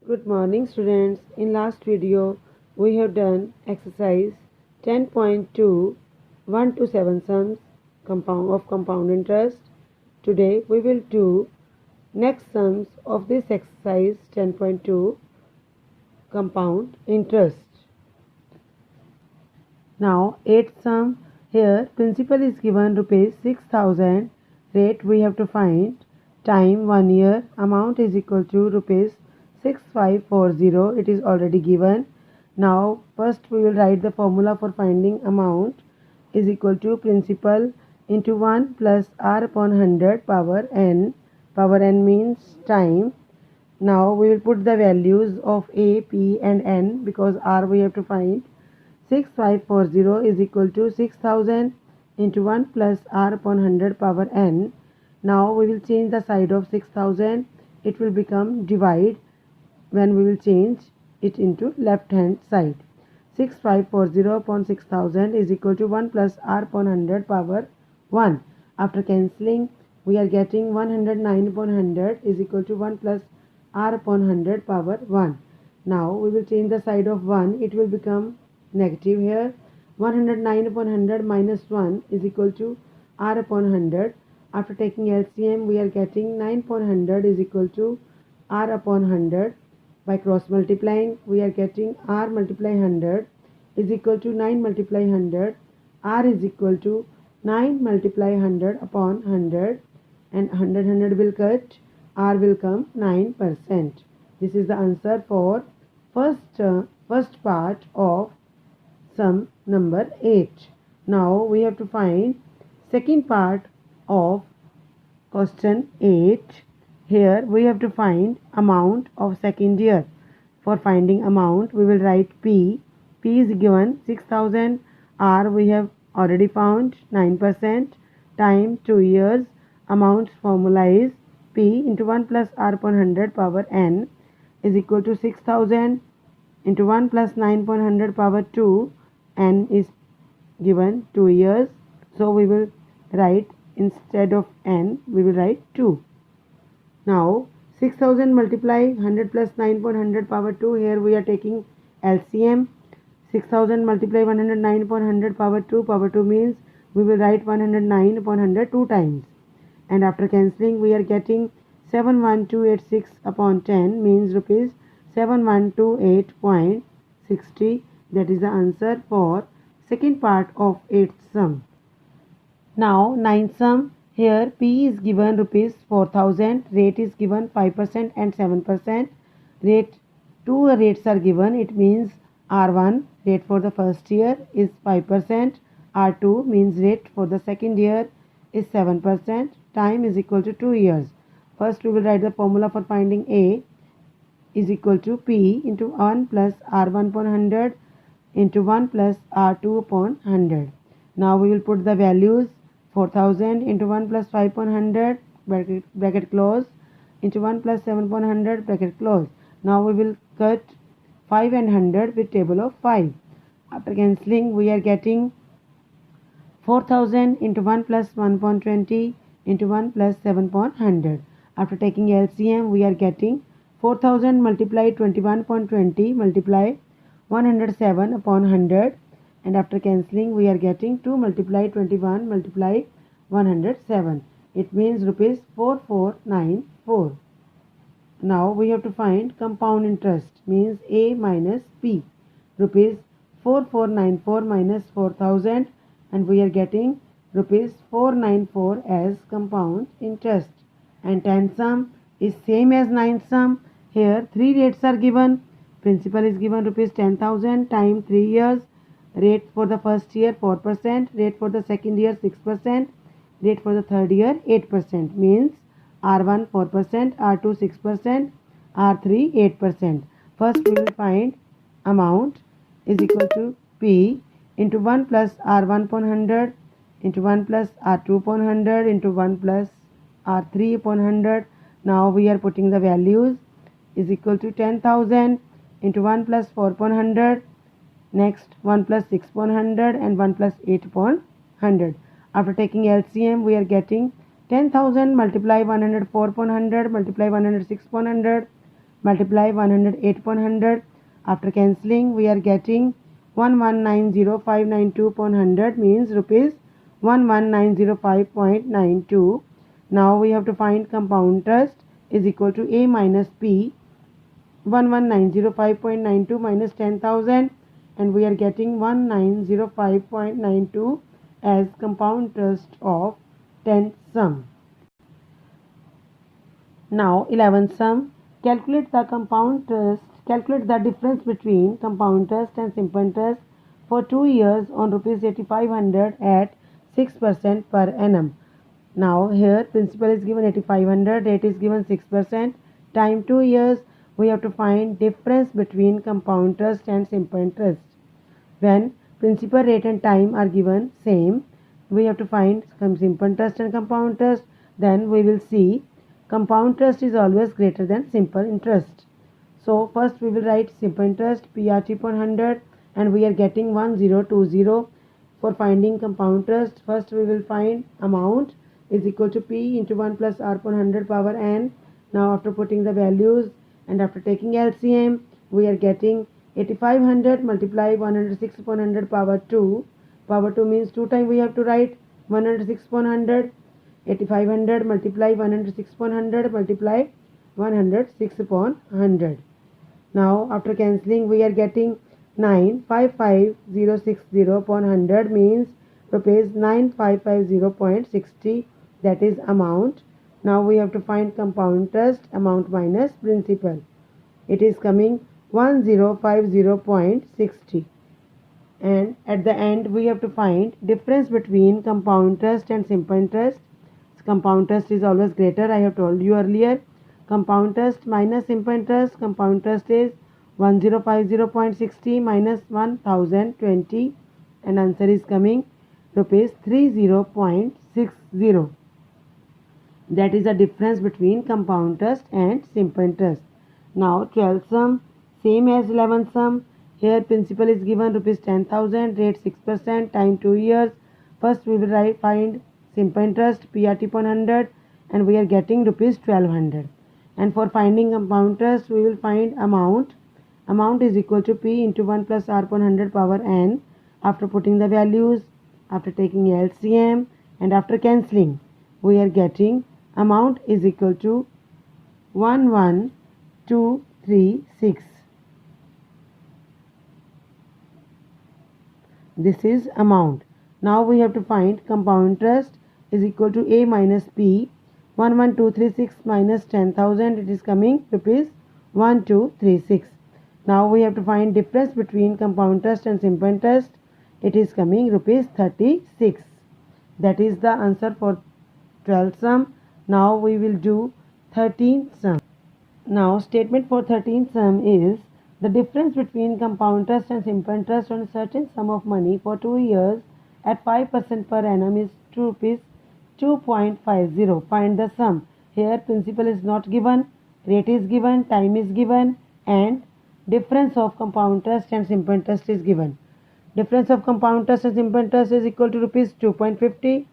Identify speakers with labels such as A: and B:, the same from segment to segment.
A: Good morning students. In last video we have done exercise 10.2 1 to 7 sums of compound interest. Today we will do next sums of this exercise 10.2 compound interest. Now 8th sum. Here principal is given rupees 6,000. Rate we have to find. Time 1 year. Amount is equal to rupees 6540. It is already given. Now first we will write the formula for finding amount is equal to principal into 1 plus r upon 100 power n. Power n means time. Now we will put the values of a, p and n because r we have to find. 6540 is equal to 6000 into 1 plus r upon 100 power n. Now we will change the side of 6000. It will become divide when we will change it into left hand side. 6540 upon 6000 is equal to 1 plus r upon 100 power 1. After cancelling we are getting 109 upon 100 is equal to 1 plus r upon 100 power 1. Now we will change the side of 1. It will become negative here. 109 upon 100 minus 1 is equal to r upon 100. After taking LCM we are getting 9 upon 100 is equal to r upon 100. By cross multiplying we are getting r multiply 100 is equal to 9 multiply 100. R is equal to 9 multiply 100 upon 100 and 100 will cut. R will come 9%. This is the answer for first part of sum number 8. Now we have to find second part of question 8. Here we have to find amount of second year. For finding amount we will write P. P is given 6000. R we have already found 9%. Time 2 years. Amount formula is P into 1 plus r upon 100 power n is equal to 6000 into 1 plus 9 upon 100 power 2. N is given 2 years. So we will write instead of n we will write 2. Now 6000 multiply 100 plus 9 upon 100 power 2. Here we are taking LCM. 6000 multiply 109 upon 100 power 2. Power 2 means we will write 109 upon 100 2 times. And after cancelling we are getting 71286 upon 10 means rupees 7128.60. That is the answer for second part of 8th sum. Now 9th sum. Here P is given rupees 4000. Rate is given 5% and 7%. Two rates are given. It means R1 rate for the first year is 5%. R2 means rate for the second year is 7%. Time is equal to 2 years. First we will write the formula for finding A is equal to P into 1 plus R1 upon 100 into 1 plus R2 upon 100. Now we will put the values 4000 into 1 plus 5 upon 100 bracket close into 1 plus 7 upon 100 bracket close. Now we will cut 5 and 100 with table of 5. After cancelling we are getting 4000 into 1 plus 1 upon 20 into 1 plus 7 upon 100. After taking LCM we are getting 4000 multiply 21 upon 20 multiply 107 upon 100. And after cancelling we are getting 2 multiply 21 multiply 107. It means rupees 4494. Now we have to find compound interest means A minus P. Rupees 4494 minus 4000 and we are getting rupees 494 as compound interest. And 10th sum is same as 9th sum. Here 3 rates are given. Principal is given rupees 10,000. Time 3 years. Rate for the first year 4%, rate for the second year 6%, rate for the third year 8%. Means R1 4%, R2 6%, R3 8%. First we will find amount is equal to P into 1 plus R1 upon 100 into 1 plus R2 upon 100 into 1 plus R3 upon 100. Now we are putting the values is equal to 10,000 into 1 plus 4 upon 100. Next 1 plus 6 upon 100 and 1 plus 8 upon 100. After taking LCM we are getting 10,000 multiply 104 upon 100 multiply 106 upon 100 multiply 108 upon 100. After cancelling, we are getting 1190,592 upon 100 means rupees 11,905.92. Now we have to find compound interest is equal to A minus P. 11,905.92 minus 10,000, and we are getting 1905.92 as compound interest of 10th sum. Now 11th sum. Calculate the compound interest. Calculate the difference between compound interest and simple interest for 2 years on rupees 8,500 at 6% per annum. Now here principal is given 8,500, rate is given 6%, time 2 years. We have to find difference between compound interest and simple interest. When principal rate and time are given same, we have to find some simple interest and compound interest. Then we will see compound interest is always greater than simple interest. So first we will write simple interest PRT upon 100, and we are getting 1020. For finding compound interest, first we will find amount is equal to P into 1 plus R upon 100 power n. Now after putting the values and after taking LCM, we are getting 8,500 multiply 106 upon 100 power 2. Power 2 means 2 times we have to write 106 upon 100. 8,500 multiply 106 upon 100 multiply 106 upon 100. Now after cancelling, we are getting 955,060 upon 100 means rupees 9550.60, that is amount. Now we have to find compound interest, amount minus principal. It is coming 1050.60, and at the end we have to find difference between compound interest and simple interest. Compound interest is always greater, I have told you earlier. Compound interest minus simple interest, compound interest is 1050.60 minus 1020, and answer is coming rupees 30.60. That is the difference between compound interest and simple interest. Now 12th sum, same as 11th sum. Here principal is given rupees 10,000, rate 6%, time 2 years. First we will find simple interest PRT upon 100, and we are getting rupees 1200. And for finding compound interest, we will find amount. Amount is equal to P into 1 plus R upon 100 power n. After putting the values, after taking LCM and after cancelling, we are getting amount is equal to 11236. This is amount. Now we have to find compound interest is equal to A minus P. 11236 minus 10,000, it is coming rupees 1236. Now we have to find difference between compound interest and simple interest. It is coming rupees 36. That is the answer for 12th sum. Now we will do 13th sum. Now statement for 13th sum is the difference between compound interest and simple interest on a certain sum of money for 2 years at 5% per annum is rupees 2.50. Find the sum. Here principal is not given, rate is given, time is given, and difference of compound interest and simple interest is given. Difference of compound interest and simple interest is equal to rupees 2.50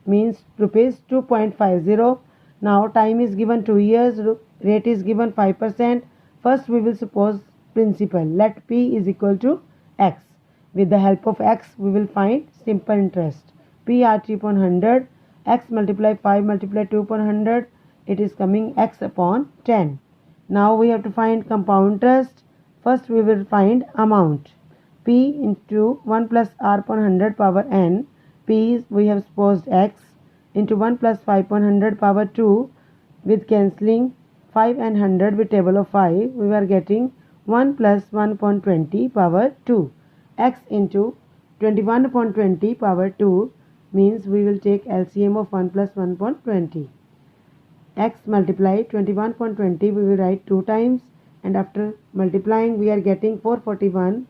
A: means rupees 2.50. Now time is given 2 years, rate is given 5%. First we will suppose principal. Let P is equal to X. With the help of X we will find simple interest. PRT upon 100, X multiply 5 multiply 2 upon 100, it is coming X upon 10. Now we have to find compound interest. First we will find amount. P into 1 plus R upon 100 power n. P is, we have supposed X, into 1 plus 5 upon 100 power 2. With cancelling 5 and 100 with table of 5, we are getting 1 plus 1 upon 20 power 2. X into 21 upon 20 power 2 means we will take LCM of 1 plus 1 upon 20. X multiply 21 upon 20 we will write 2 times, and after multiplying we are getting 441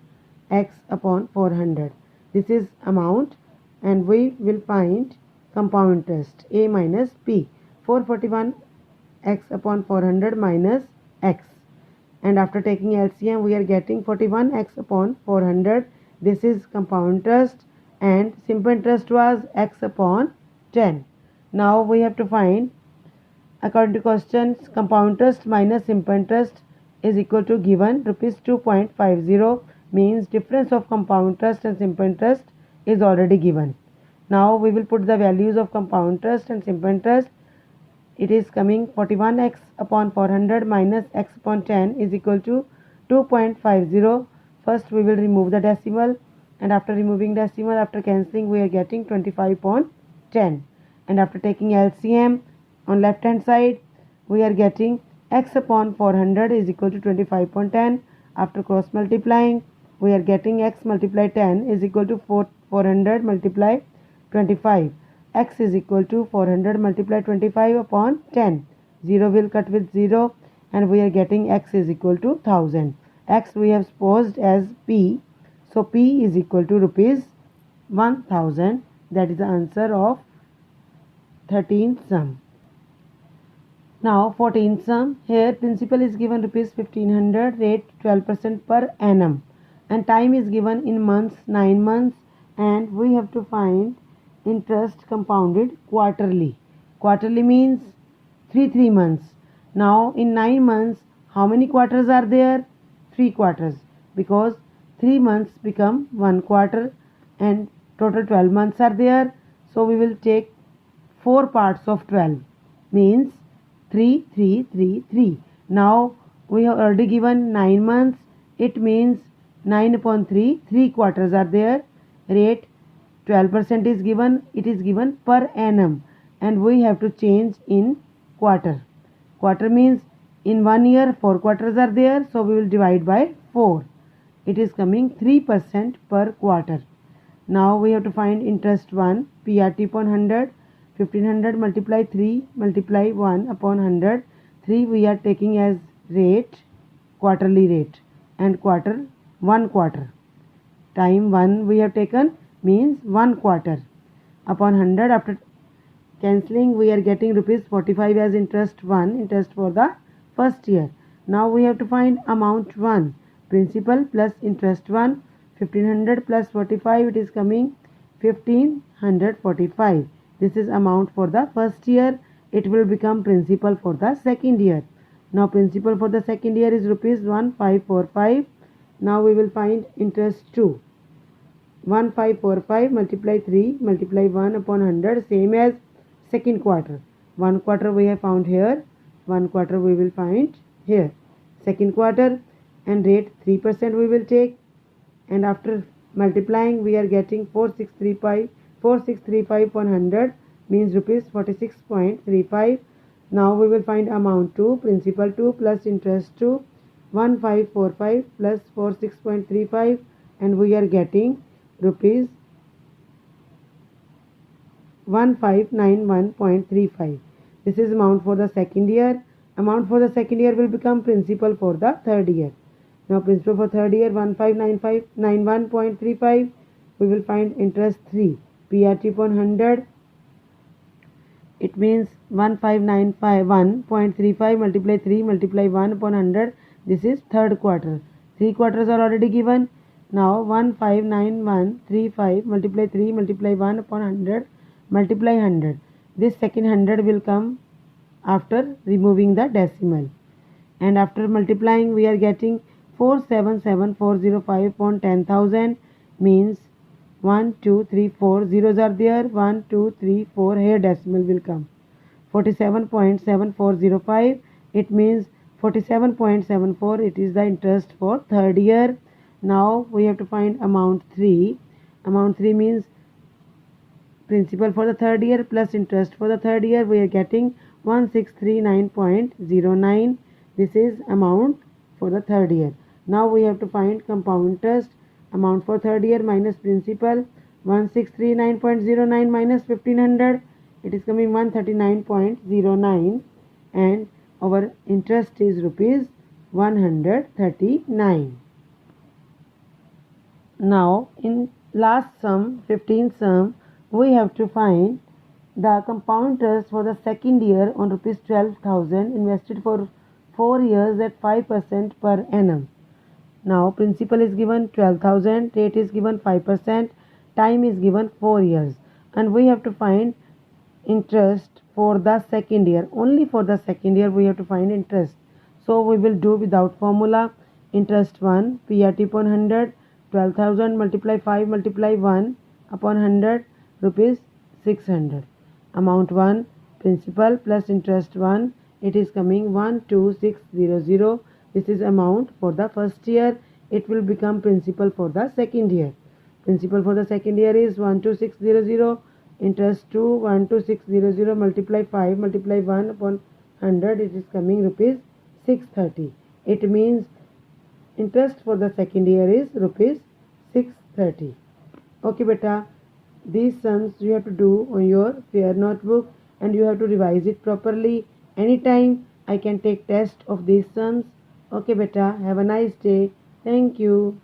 A: X upon 400. This is amount, and we will find compound interest A minus P. 441 X upon 400 minus X, and after taking LCM we are getting 41 X upon 400. This is compound interest, and simple interest was X upon 10. Now we have to find, according to questions, compound interest minus simple interest. is equal to given rupees 2.50, means difference of compound interest and simple interest is already given. Now we will put the values of compound interest and simple interest. It is coming 41x upon 400 minus x upon 10 is equal to 2.50. First we will remove the decimal, and after removing decimal, after cancelling, we are getting 25 upon 10. And after taking LCM on left hand side, we are getting x upon 400 is equal to 25 upon 10. After cross multiplying, we are getting x multiply 10 is equal to 400 multiply 25. X is equal to 400 multiply 25 upon 10. 0 will cut with 0, and we are getting x is equal to 1000. X we have supposed as P. So P is equal to rupees 1000. That is the answer of 13th sum. Now 14th sum. Here principal is given rupees 1500, rate 12% per annum, and time is given in months, 9 months, and we have to find interest compounded quarterly. Quarterly means 3 months. Now in 9 months, how many quarters are there? 3 quarters, because 3 months become 1 quarter and total 12 months are there. So we will take 4 parts of 12, means 3, 3, 3, 3. Now we have already given 9 months. It means 9 upon 3, 3 quarters are there. Rate 12% is given. It is given per annum, and we have to change in quarter. Quarter means in 1 year 4 quarters are there, so we will divide by 4. It is coming 3% per quarter. Now we have to find interest 1, PRT upon 100. 1500 multiply 3 multiply 1 upon 100. 3 we are taking as rate, quarterly rate, and quarter 1 quarter. Time 1 we have taken, means 1 quarter, upon 100. After cancelling, we are getting rupees 45 as interest 1, interest for the first year. Now we have to find amount 1, principal plus interest 1. 1500 plus 45, it is coming 1545. This is amount for the first year. It will become principal for the second year. Now principal for the second year is rupees 1545. Now we will find interest 2. 1545 multiply 3 multiply 1 upon 100, same as second quarter. 1 quarter we have found here, 1 quarter we will find here. Second quarter, and rate 3% we will take, and after multiplying we are getting 4635 upon 100, means rupees 46.35. Now we will find amount 2, principal 2 plus interest 2, 1545 plus 46.35, and we are getting rupees 1591.35. This is amount for the second year. Amount for the second year will become principal for the third year. Now principal for third year 1591.35. We will find interest 3, PRT upon 100. It means 1591.35 multiply 3 multiply 1 upon 100. This is third quarter. 3 quarters are already given. Now 159135 multiply 3 multiply 1 upon 100 multiply 100. This second 100 will come after removing the decimal, and after multiplying we are getting 477405 upon 10,000, means 1 2 3 4 zeros are there. 1 2 3 4, here decimal will come. 47.7405, it means 47.74. It is the interest for third year. Now we have to find amount 3. Amount 3 means principal for the third year plus interest for the third year. We are getting 1639.09. This is amount for the third year. Now we have to find compound interest. Amount for third year minus principal, 1639.09 minus 1500. It is coming 139.09, and our interest is rupees 139. Now in last sum, 15th sum, we have to find the compound interest for the second year on rupees 12,000 invested for 4 years at 5% per annum. Now principal is given 12,000, rate is given 5%, time is given 4 years, and we have to find interest for the second year. Only for the second year we have to find interest. So we will do without formula. Interest 1 PRT upon 100, 12,000 multiply 5 multiply 1 upon 100 rupees 600. Amount 1 principal plus interest 1, it is coming 12600. This is amount for the first year. It will become principal for the second year. Principal for the second year is 12600. Interest 2 12600 multiply 5 multiply 1 upon 100, it is coming rupees 630. It means interest for the second year is rupees 630. Okay beta, these sums you have to do on your fair notebook and you have to revise it properly. Anytime I can take test of these sums. Okay beta, have a nice day. Thank you.